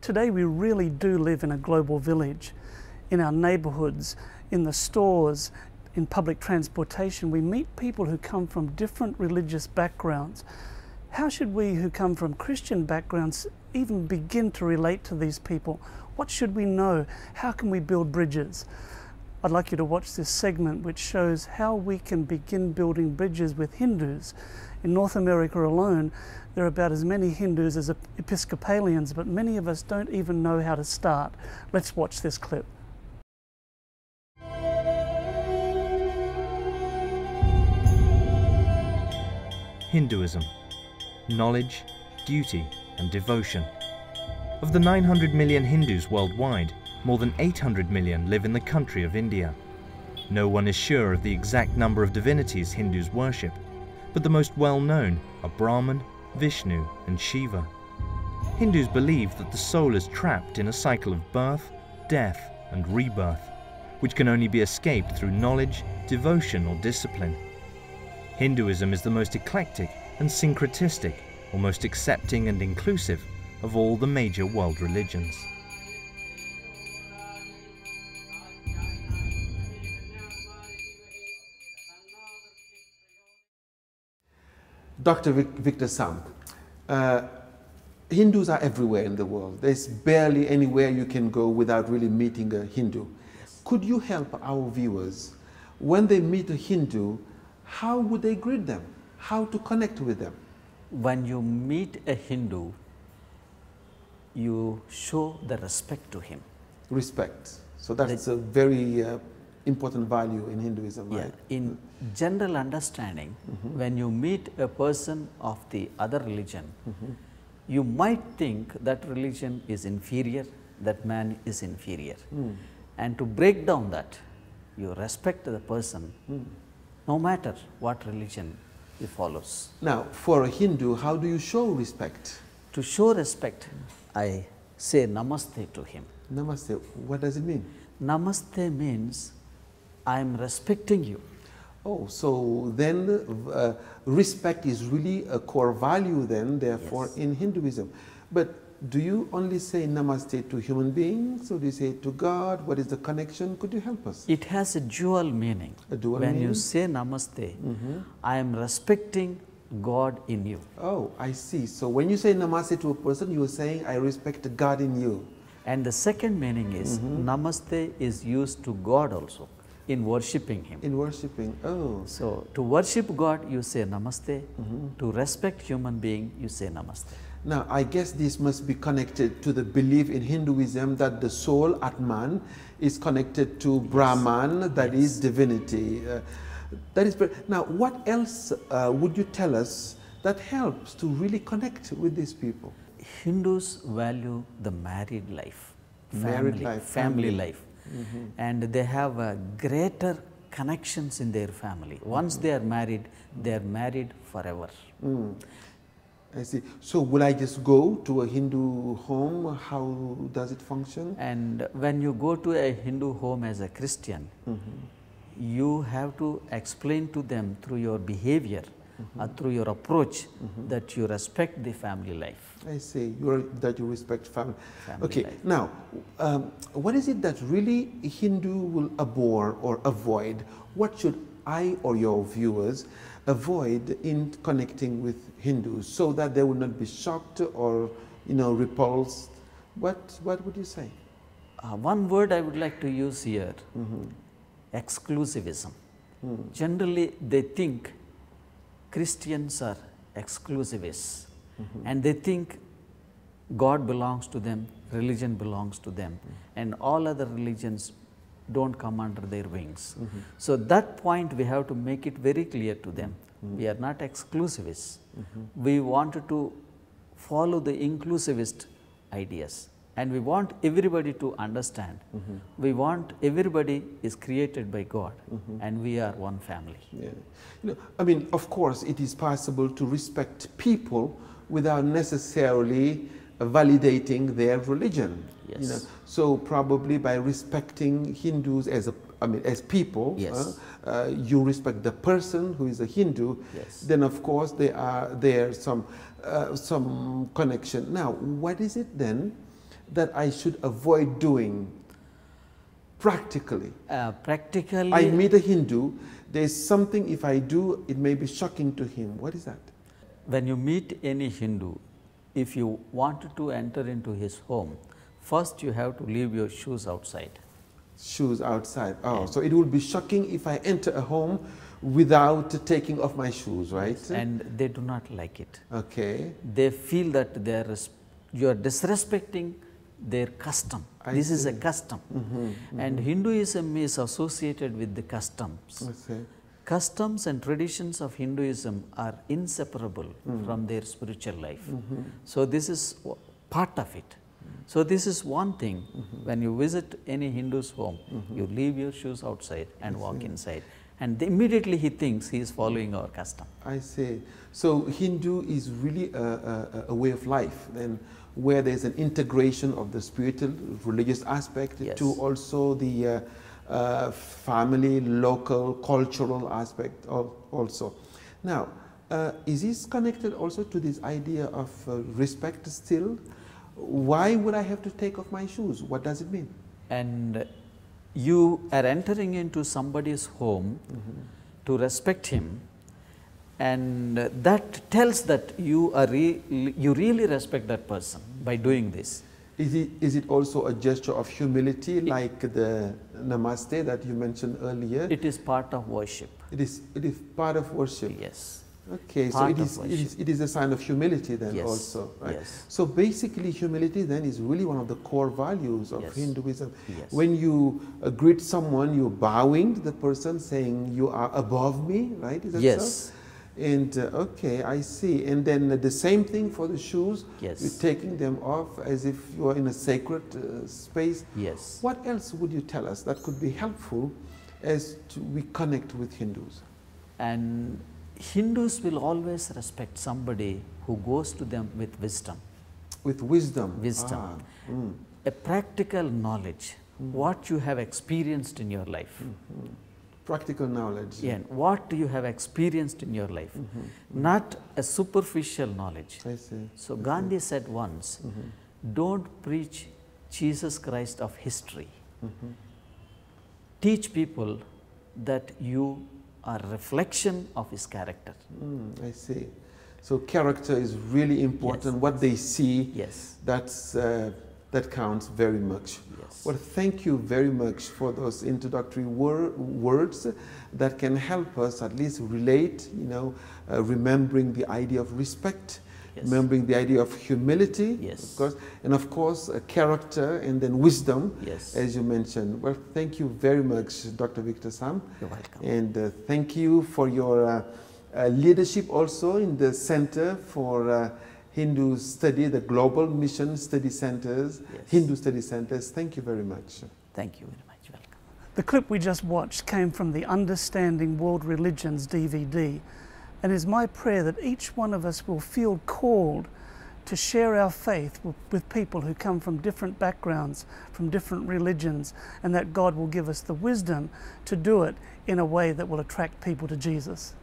Today we really do live in a global village. In our neighborhoods, in the stores, in public transportation, we meet people who come from different religious backgrounds. How should we who come from Christian backgrounds even begin to relate to these people? What should we know? How can we build bridges? I'd like you to watch this segment which shows how we can begin building bridges with Hindus. In North America alone, there are about as many Hindus as Episcopalians, but many of us don't even know how to start. Let's watch this clip. Hinduism. Knowledge, duty, and devotion. Of the 900 million Hindus worldwide, more than 800 million live in the country of India. No one is sure of the exact number of divinities Hindus worship, but the most well-known are Brahman, Vishnu, and Shiva. Hindus believe that the soul is trapped in a cycle of birth, death, and rebirth, which can only be escaped through knowledge, devotion, or discipline. Hinduism is the most eclectic and syncretistic, or most accepting and inclusive of all the major world religions. Dr. Victor Sam, Hindus are everywhere in the world. There's barely anywhere you can go without really meeting a Hindu. Could you help our viewers, when they meet a Hindu, how would they greet them? How to connect with them? When you meet a Hindu, you show the respect to him. Respect. So that's a very important value in Hinduism, yeah, right? In general understanding, when you meet a person of the other religion, you might think that religion is inferior, that man is inferior. And to break down that, you respect the person, no matter what religion he follows. Now, for a Hindu, how do you show respect? To show respect, I say namaste to him. Namaste, what does it mean? Namaste means I am respecting you. Oh, so then respect is really a core value then, therefore, Yes. in Hinduism. But do you only say namaste to human beings, or do you say to God? What is the connection? Could you help us? It has a dual meaning. A dual when meaning? you say namaste, I am respecting God in you. Oh, I see. So when you say namaste to a person, you are saying, I respect God in you. And the second meaning is namaste is used to God also in worshipping Him. In worshipping, oh. So to worship God, you say namaste. To respect human being, you say namaste. Now, I guess this must be connected to the belief in Hinduism that the soul, Atman, is connected to Brahman, that is divinity. That is. Now, what else would you tell us that helps to really connect with these people? Hindus value the married life, family life. And they have greater connections in their family. Once they are married forever. I see. So will I just go to a Hindu home? How does it function? And when you go to a Hindu home as a Christian, you have to explain to them through your behavior, through your approach, that you respect the family life. I see, that you respect family. Okay, life. now, what is it that really a Hindu will abhor or avoid? What should I or your viewers avoid in connecting with Hindus so that they will not be shocked or, repulsed? What would you say? One word I would like to use here, exclusivism. Generally, they think Christians are exclusivists, and they think God belongs to them, religion belongs to them, and all other religions don't come under their wings. So that point we have to make it very clear to them. We are not exclusivists. We wanted to follow the inclusivist ideas, and we want everybody to understand. We want everybody is created by God, and we are one family. Yeah. I mean, of course, it is possible to respect people without necessarily validating their religion. Yes. So probably by respecting Hindus as people, Yes. You respect the person who is a Hindu. Yes. Then of course there's some connection. Now, what is it then that I should avoid doing practically? Practically, I meet a Hindu, there's something if I do, it may be shocking to him. What is that? when you meet any Hindu, if you want to enter into his home, first you have to leave your shoes outside. Shoes outside. Oh, so it would be shocking if I enter a home without taking off my shoes, right? And they do not like it. Okay. They feel that you are disrespecting their custom. This is a custom. And Hinduism is associated with the customs. I see. Customs and traditions of Hinduism are inseparable from their spiritual life. So this is part of it. So this is one thing, when you visit any Hindu's home, you leave your shoes outside and walk inside. And immediately he thinks he is following our custom. I see. So Hindu is really a way of life, then, where there's an integration of the spiritual, religious aspect to also the family, local, cultural aspect also. Now, is this connected also to this idea of respect still? Why would I have to take off my shoes? What does it mean? And you are entering into somebody's home to respect him, and that tells that you really respect that person by doing this. Is it also a gesture of humility, like the namaste that you mentioned earlier? It is part of worship. It is part of worship. Yes. Okay, so it is a sign of humility then also, right? Yes. So basically humility then is really one of the core values of Hinduism. Yes. When you greet someone, you're bowing to the person, saying you are above me, right? Is that so? And okay, I see. And then the same thing for the shoes. Yes. You're taking them off as if you are in a sacred space. Yes. What else would you tell us that could be helpful as we connect with Hindus? And Hindus will always respect somebody who goes to them with wisdom. With wisdom. Wisdom. A practical knowledge, what you have experienced in your life. Practical knowledge. Yeah, what you have experienced in your life, not a superficial knowledge. I see. So Gandhi said once, don't preach Jesus Christ of history. Teach people that you are a reflection of his character. I see. So character is really important. What they see, that counts very much. Well, thank you very much for those introductory words that can help us at least relate, remembering the idea of respect, remembering the idea of humility, of course, and of course character and then wisdom, as you mentioned. Well, thank you very much, Dr. Victor Sam. You're welcome. And thank you for your leadership also in the Center for Hindu Study, the Global Mission Study Centers, Hindu Study Centers. Thank you very much. Thank you very much. Welcome. The clip we just watched came from the Understanding World Religions DVD, and is my prayer that each one of us will feel called to share our faith with people who come from different backgrounds, from different religions, and that God will give us the wisdom to do it in a way that will attract people to Jesus.